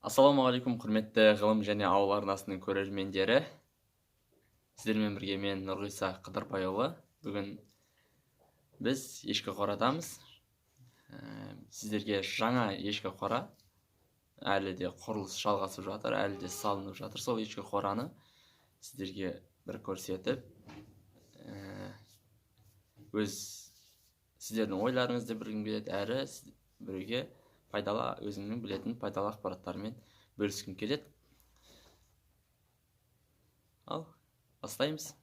Ассалаумағалейкум, құрметті ғылым және ауыл арнасының көрермендері. Сіздермен бірге мен Нұрғиса Қыдырбайұлы. Бүгін біз ешкі қорадамыз. Сіздерге жаңа ешкі қора, әлі де құрылыс жалғасып жатыр, әлі де салынып жатыр. Сол ешкі қораны сіздерге бір көрсетіп, өз сіздердің ойларыңызды білгім келеді, әрі біреуге өзіңнің білетін пайдалы ақпараттармен бөліскім келеді. Ал, бастаймыз.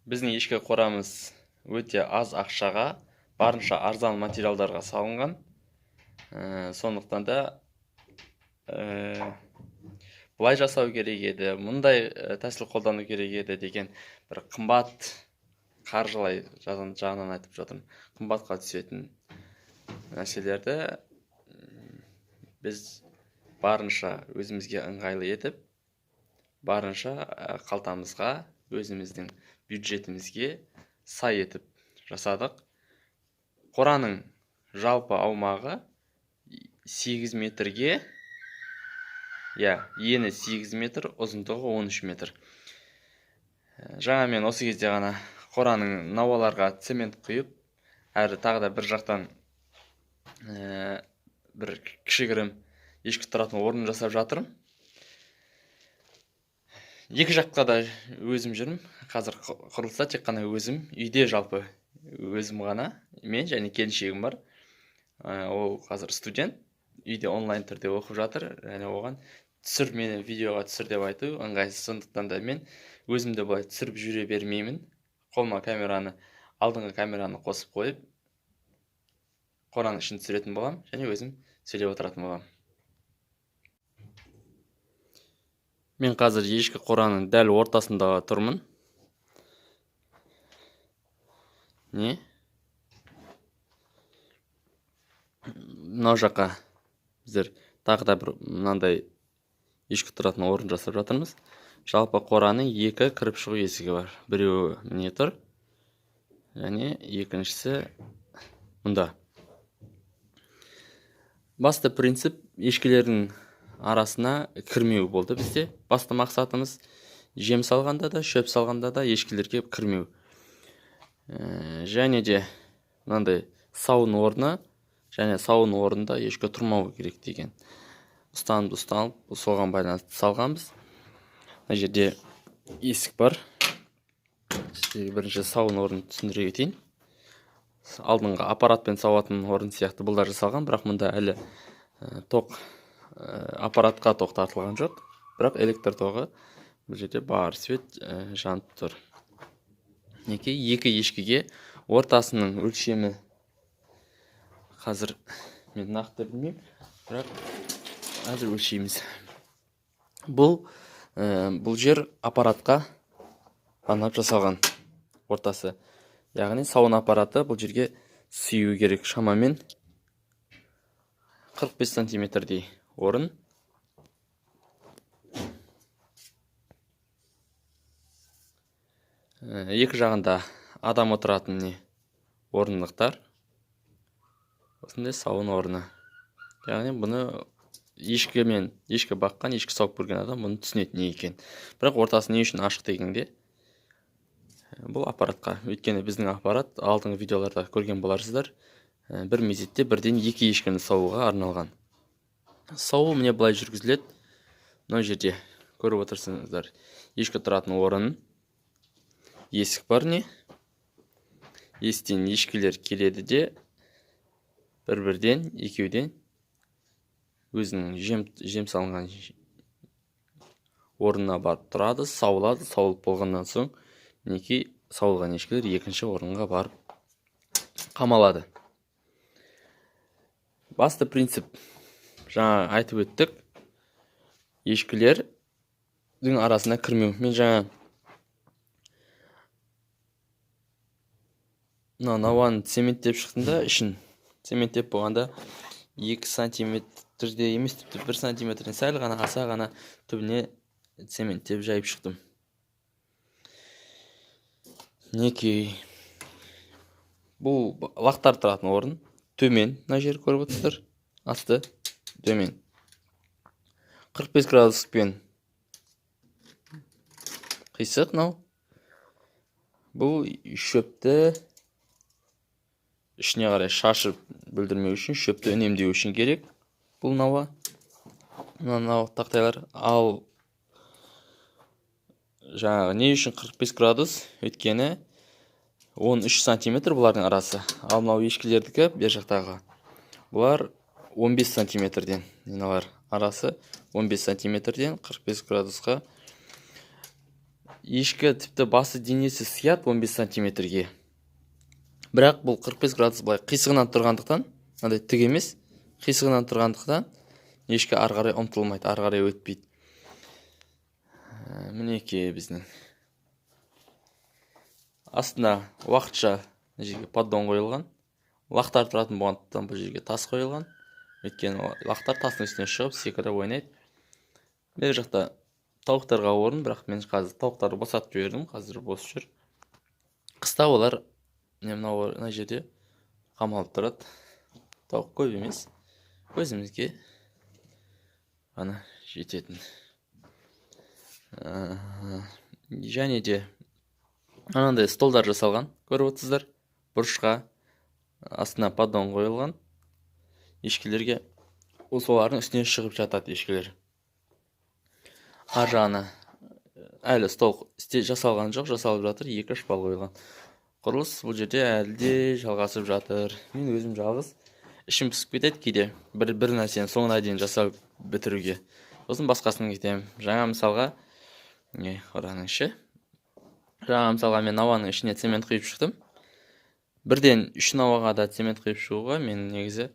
Біздің ешкі қорамыз өте аз ақшаға, барынша арзан материалдарға салынған. Сондықтан да бұлай жасау керек еді, мұндай тәсіл қолдану керек еді деген бір қымбат қаржылай жағынан айтып жатырмын. Қымбатқа түсетін нәрселерді біз барынша өзімізге ыңғайлы етіп, барынша қалтамызға, өзіміздің бюджетімізге сай етіп жасадық. Қораның жалпы аумағы 8 метрге, ені 8 метр, ұзындығы 13 метр. Жаңа мен осы кезде ғана қораның науаларға цемент құйып, әрі тағы да бір жақтан бір кішігірім ешкі тұратын орын жасап жатырмын. Екі жаққа да өзім жүрмін. Қазір құрылыста тек қана өзім, үйде жалпы өзім ғана, мен және келіншегім бар. Ол қазір студент, үйде онлайн түрде оқып жатыр, және оған түсір, мені видеоға түсір деп айту ыңғайсыз. Сондықтан да мен өзімді былай түсіріп жүре бермеймін. Қолыма алдыңғы камераны қосып қойып, қораның ішін түсіретін болам, және өзім сөйлеп отыратын болам. Мен қазір ешкі қораның дәл ортасында тұрмын. Мынау жаққа біздер тағы да бір мынандай ешкі тұратын орын жасап жатырмыз. Жалпы қораның екі кіріп шығу есігі бар. Біреуі міне тұр, және екіншісі мұнда. Басты принцип ешкілердің арасына кірмеу болды бізде. Басты мақсатымыз жем салғанда да, шөп салғанда да ешкілерге кірмеу. Және де мынандай сауын орны, және сауын орнында ешкі тұрмау керек деген ұстанып, соған байланысты салғанбыз. Мына жерде есік бар. Бірінші сауын орнын түсіндіре кетейін. Алдыңғы аппаратпен сауатын орын сияқты бұл да жасалған, бірақ мұнда әлі аппаратқа тоқ тартылған жоқ. Бірақ электр тоғы бұл жерде бар, свет жанып тұр. Екі ешкіге ортасының өлшемі қазір мен нақты білмеймін, бірақ әзір өлшейміз. Бұл жер аппаратқа арнап жасалған ортасы. Яғни сауын аппараты бұл жерге сүйу керек, шамамен 45 сантиметрдей орын. Екі жағында адам отыратын орындықтар. Осындай сауын орны. Яғни бұны ешкі баққан, ешкі сауып көрген адам бұны түсінеді не екен. Бірақ ортасы не үшін ашық дегенде, бұл аппаратқа. Өйткені біздің аппарат алдыңғы видеоларда көрген боларсыздар, бір мезетте бірден екі ешкіні саууға арналған. Сауы міне былай жүргізіледі. Мына жерде көріп отырсыңыздар, ешкі тұратын орын, есік бар не? Естен ешкілер келеді де, бір-бірден, екеуден өзінің жем салынған орнына барып тұрады, сауылады. Сауылып болғаннан соң, мінекей сауылған ешкілер екінші орынға барып қамалады. Басты принцип, жаңа айтып өттік, ешкілердің арасына кірмеу. Мен жаңа науаны цементтеп шықтында, ішін цементтеп болғанда 2 сантиметрде емес, 1 сантиметрден сәл ғана аса ғана түбіне цементтеп жайып шықтым. Мінекей. Бұл лақтар тұратын орын. Төмен, мына жер көріп отырсыздар. Асты, төмен. 45 градуспен қисық мынау. Бұл шөпті ішіне қарай шашып бүлдірмеу үшін, шөпті үнемдеу үшін керек. Бұл науа. Мынау тақтайлар. Ал жаңағы не үшін 45 градус? Өйткені 13 сантиметр бұлардың арасы. Ал мынау ешкілердікі бер жақтағы. Бұлар 15 сантиметрден. Мыналар арасы 15 сантиметрден 45 градусқа. Ешкі тіпті басы денесі сият 15 сантиметрге. Бірақ бұл 45 градус былай қисығынан тұрғандықтан, мынандай тік емес, қисығынан тұрғандықтан ешкі ары қарай ұмтылмайды, ары қарай өтпейді. Мінекей біздің. Астына уақытша жерге поддон қойылған. Лақтар тұратын болғандықтан бұл жерге тас қойылған. Өйткені лақтар тастың үстіне шығып, секіріп ойнайды. Бер жақта тауықтарға орын, бірақ мен қазір тауықтарды босатып жібердім, қазір бос жүр. Қыста олар мына жерде қамалып тұрады. Тауық көп емес, өзімізге ғана жететін. Және де анандай столдар жасалған, көріп отырсыздар. Бұрышқа астына поддон қойылған. Ешкілерге солардың үстіне шығып жатады ешкілер. Ар жағына әлі стол жасалған жоқ, жасалып жатыр, 2 шпал қойылған. Құрылыс бұл жерде әлі де жалғасып жатыр. Мен өзім жалғыз ішім пісіп кетеді кейде бір нәрсені соңына дейін жасап бітіруге. Сосын басқасын кетемін. Жаңа мысалға мен науаның ішіне цемент құйып шықтым. Бірден 3 науаға да цемент құйып шығуға мен негізі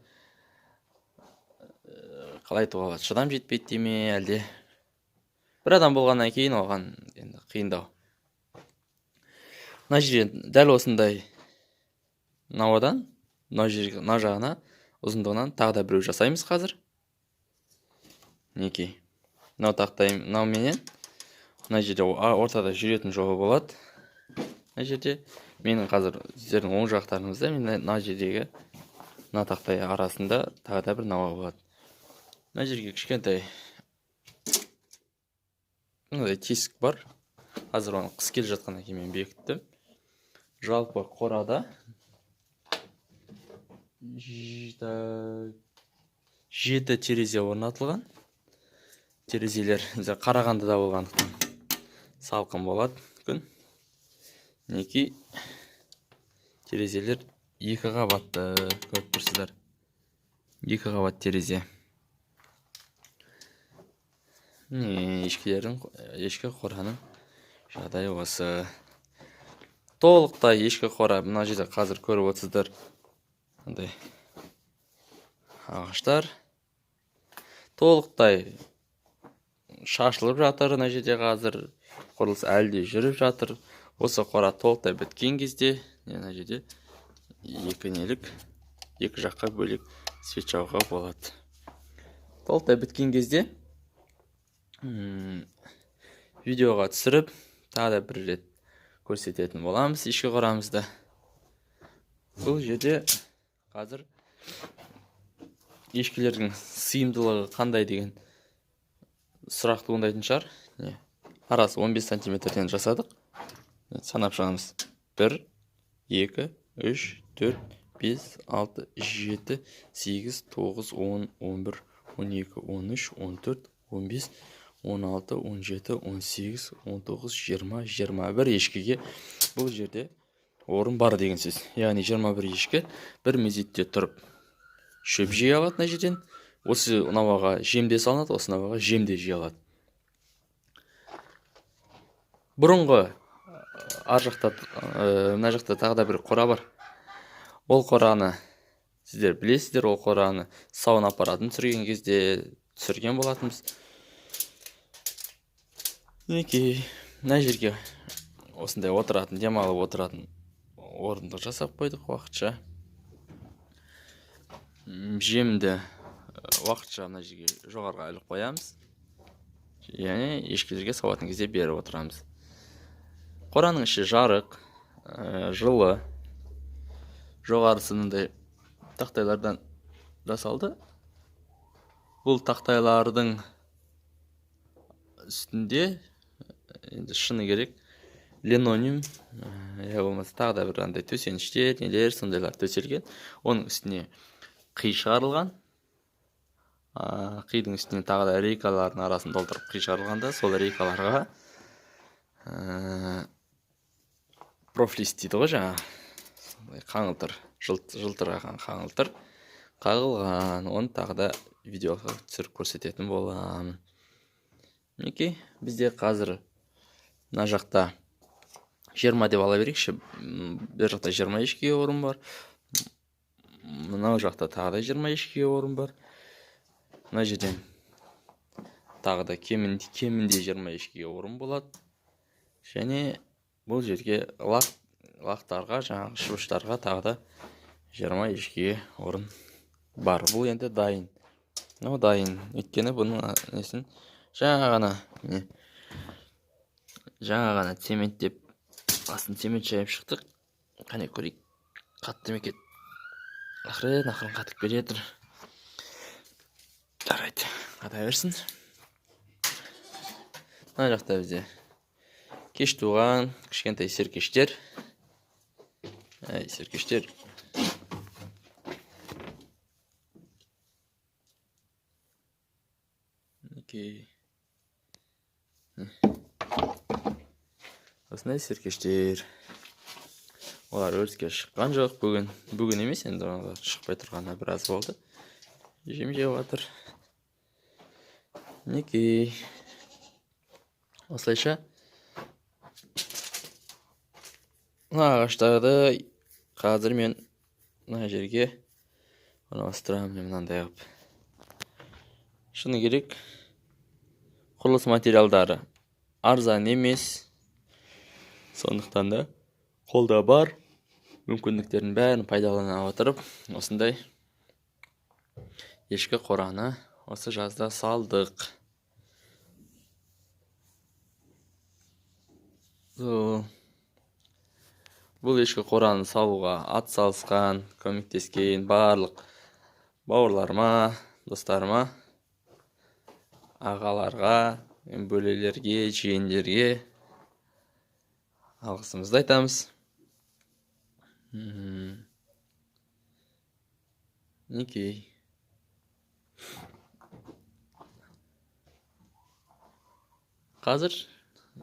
қалай айтуға болады, шыдам жетпейді деме, әлде бір адам болғаннан кейін оған енді қиындау. Мына жерден дәл осындай науадан мына жағына ұзындығынан тағы да біреу жасаймыз қазір. Мінекей. Мынау тақтайым, мынау менен мына жерде ортада жүретін жолы болады. Мына жерде менің қазір сіздердің оң жақтарыңызда мына жердегі мына тақтай арасында тағы да бір науа болады. Мына жерге кішкентай мынандай тесік бар. Қазір оны қыс келе жатқаннан кейін мен бекіттім. Жалпы қорада 7 терезе орнатылған. Терезелер Қарағандыда болғандықтан салқын болады күн. Мінекей терезелер 2 қабатты, көріп тұрсыздар. 2 қабат терезе. Ешкі қораның жағдайы осы. Толықтай ешкі қора мына жерде қазір көріп отырсыздар. Мындай ағаштар толықтай шашылып жатыр. Мына жерде қазір құрылыс әлде жүріп жатыр. Осы қора толықтай біткен кезде мына жерде 2 жаққа бөлек свет жағуға болады. Толықтай біткен кезде видеоға түсіріп, тағы да бір рет көрсететін боламыз ешкі қорамызды. Бұл жерде қазір ешкілердің сыйымдылығы қандай деген сұрақ туындайтын шығар. Арасы 15 сантиметрден жасадық. Санап шығамыз. 1, 2, 3, 4, 5, 6, 7, 8, 9, 10, 11, 12, 13, 14, 15, 16, 17, 18, 19, 20, 21 ешкіге бұл жерде орын бар деген сөз. Яғни 21 ешкі бір мезетте тұрып шөп жей алады мына жерден. Осы науаға жемде салынады, осы науаға жемде жей алады. Бұрынғы мына жақта тағы да бір қора бар. Ол қораны сіздер білесіздер, ол қораны сауын аппаратын түсірген кезде түсірген болатынбыз. Мінекей, мына жерге осындай отыратын, демалып отыратын орындық жасап қойдық уақытша. Жемді уақытша мына жерге жоғарыға іліп қоямыз. Яғни ешкілерге сауатын кезде беріп отырамыз. Қораның іші жарық, жылы. Жоғарысы мындай тақтайлардан жасалды. Бұл тақтайлардың үстінде енді шыны керек линолеум, я болмаса тағы да бір андай төсеніштер, нелер сондайлар төселген. Оның үстіне қи шығарылған. Қидың үстіне тағы да рейкалардың арасын толтырып қи шығарылғанда, сол рейкаларға профлист дейді ғой жаңа. Қаңылтыр, жылтыраған қаңылтыр қағылған. Оны тағы да видеоға түсіріп көрсететін боламын. Мінекей, бізде қазір мына жақта 20 деп ала берейікші. Бір жақта 20 ешкіге орын бар. Мынау жақта тағы да 20 ешкіге орын бар. Мына жерден тағы да кемінде 20 ешкіге орын болады. Және бұл жерге лақтарға, жаңағы шыбыштарға тағы да 20 ешкіге орын бар. Бұл енді дайын. Мынау дайын. Өйткені бұның несін жаңа ғана цементтеп, астын цемент шайып шықтық. Қане көрейік. Қатты мекет. Ақырын қатып келетір. Жарайды, қата берсін. Мына жақта бізде кеш туған кішкентай серкештер. Серкештер. Окей. Осындай серкештер. Олар өріске шыққан жоқ бүгін. Бүгін емес, енді олар шықпай тұрғанына біраз болды. Жем жеп жатыр. Мінекей. Осылайша ағаштарды қазір мен мына жерге орналастырамын мынандай қылып. Шыны керек, құрылыс материалдары арзан емес. Сондықтан да қолда бар мүмкіндіктердің бәрін пайдалана отырып, осындай ешкі қораны осы жазда салдық. Бұл ешкі қораны салуға атсалысқан, көмектескен барлық бауырларыма, достарыма, ағаларға, бөлелерге, жиендерге алғысымызды айтамыз. Мінекей. Қазір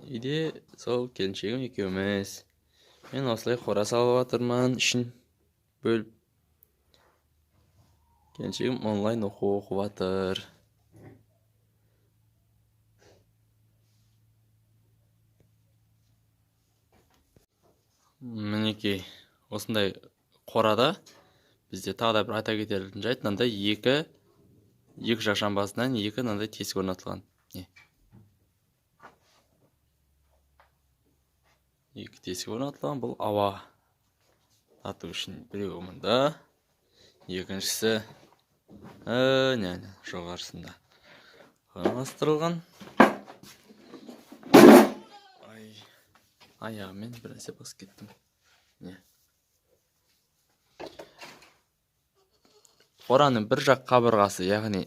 үйде сол келіншегім екеуміз. Мен осылай қора салып жатырмын, ішін бөліп. Келіншегім онлайн оқып жатыр. Мінекей, осындай қорада бізде тағы да бір айта кететін жайт, мынандай екі жашанбасынан екі мынандай тесік орнатылған. Екі тесік орнатылған, бұл ауа ату үшін. Біреуі мұнда, екіншісі жоғарысында орналастырылған. Аяғымен бір нәрсе басып кеттім. Қораның бір жақ қабырғасы, яғни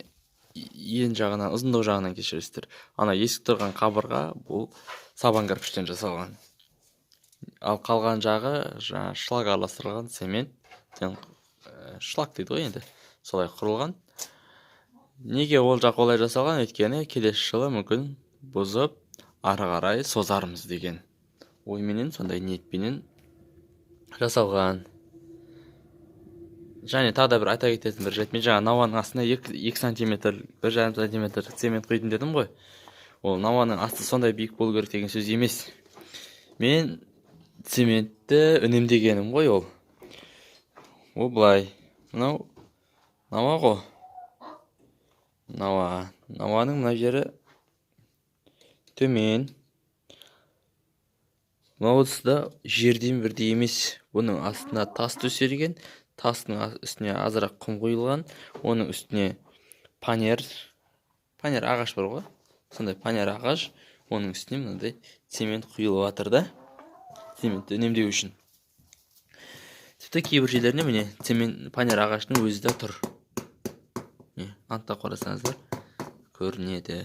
ең жағынан, ұзындық жағынан кешіресіздер. Ана есік тұрған қабырға бұл сабан кірпіштен жасалған. Ал қалған жағы шлак араластырылған цемент. Шлак дейді ғой енді. Солай құрылған. Неге ол жақ олай жасалған? Өйткені келесі жылы мүмкін бұзып ары қарай созармыз деген ойменен, сондай ниетпенен жасалған. Және тағы да бір айта кететін бір жайт, мен жаңа науаның астына 2 сантиметр, 1,5 сантиметр цемент құйдым дедім ғой. Ол науаның асты сондай биік болу керек деген сөз емес. Мен цементті үнемдегенім ғой ол. Ол былай. Мынау науа ғой. Науаның мына жері төмен. Мынау да жерден бірдей емес. Бұның астына тас төселген. Тастың үстіне азырақ құм құйылған. Оның үстіне панер ағаш бар ғой. Сондай панер ағаш. Оның үстіне мынандай цемент құйылып жатыр да. Цементті үнемдеу үшін. тіпті кейбір жерлеріне міне цемент фанер ағаштың өзі де тұр. Антта қарасаңыздар көрінеді.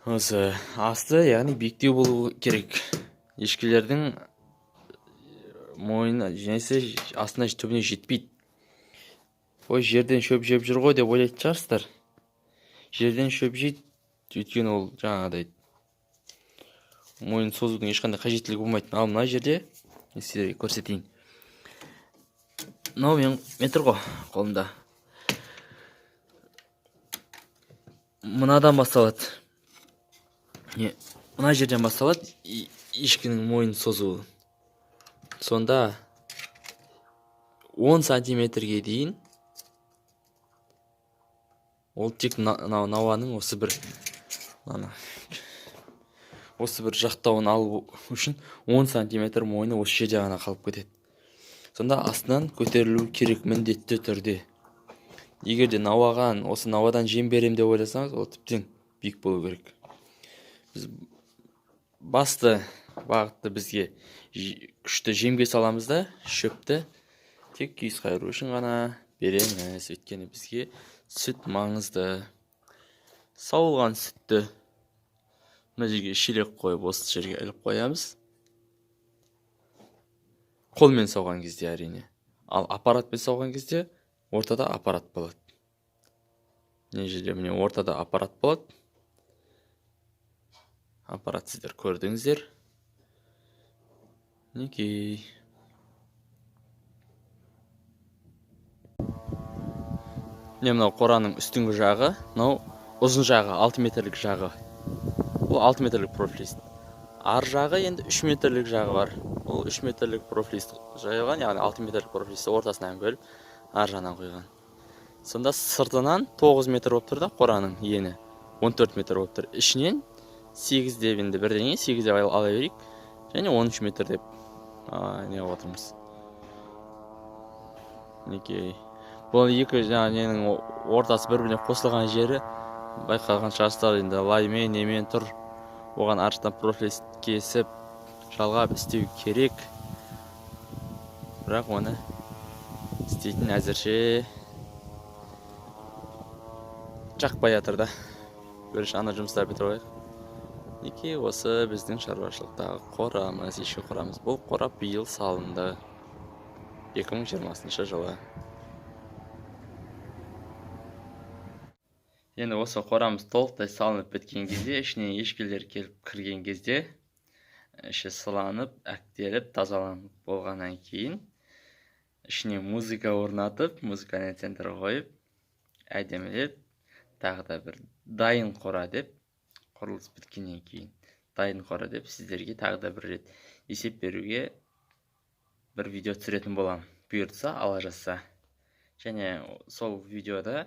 Осы асты, яғни биіктеу болу керек. Ешкілердің мойны жеңсе астына түбіне жетпейді. Ой, жерден шөп жеп жүр ғой деп ойлайтын шығарсыздар. Жерден шөп жейді, өйткені ол жаңағыдай мойын созудың ешқандай қажеттілігі болмайды. Ал мына жерде сіздерге көрсетейін. Мынау мен тұр ғой қолымда. Мынадан басталады. Мына жерден басталады ешкінің мойын созуы. Сонда 10 сантиметрге дейін ол тек науаның осы бір жақтауын алу үшін 10 сантиметр мойны осы жерде ғана қалып кетеді. Сонда астынан көтерілу керек міндетті түрде. Егер де осы науадан жем берем деп ойласаңыз, ол тіптен биік болу керек. Біз басты бағытты бізге күшті жемге саламыз да, шөпті тек күйіс қайыру үшін ғана береміз. Өйткені бізге сүт маңызды. Сауылған сүтті мына жерге шелек қойып, осы жерге іліп қоямыз. Қолмен сауған кезде әрине. Ал аппаратпен сауған кезде ортада аппарат болады. Мына жерде міне ортада аппарат болады. Аппарат сіздер көрдіңіздер. Мінекей. Мынау қораның үстіңгі жағы, мынау ұзын жағы, 6 метрлік жағы. Бұл 6 метрлік профилист. Ар жағы енді 3 метрлік жағы бар. Ол 3 метрлік профилист жайылған, яғни 6 метрлік профилисті ортасынан бөліп, ар жағынан қойған. Сонда сыртынан 9 метр болып тұр да, қораның ені 14 метр болып тұр. Ішінен 8 деп енді бірдеңе 8 деп ала берейік. Және 13 метр деп не отырмыз. Мінекей. Бұл екі ненің ортасы бір-біріне қосылған жері байқалған шығарсыздар. Енді лаймен, немен тұр. Оған аршыдан профилист кесіп, жалғап істеу керек. Бірақ оны істейтін әзірше жақпай жатыр да. Бірінші ана жұмыстар бітіріп алайық. Мінекей осы біздің шаруашылықтағы қорамыз, ешкі қорамыз. Бұл қора биыл салынды 2020 жылы. Енді осы қорамыз толықтай салынып біткен кезде, ішіне ешкілер келіп кірген кезде, іші сыланып, әктеліп, тазаланып болғаннан кейін, ішіне музыка орнатып, музыкальный центр қойып, әдемілеп, тағы да бір дайын қора деп, құрылыс біткеннен кейін дайын қора деп сіздерге тағы да бір рет есеп беруге бір видео түсіретін болам. Бұйыртса, ала жазса. Және сол видеода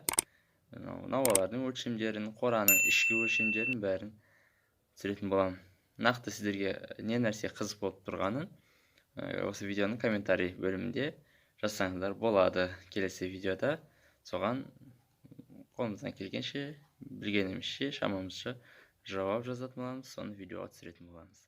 науалардың өлшемдерін, қораның ішкі өлшемдерін бәрін түсіретін болам. Нақты сіздерге не нәрсе қызық болып тұрғанын осы видеоның комментарий бөлімінде жазсаңыздар болады. Келесі видеода соған қолымыздан келгенше, білгенімізше, шамамызша жауап жазатын боламыз, соны видеоға түсіретін боламыз.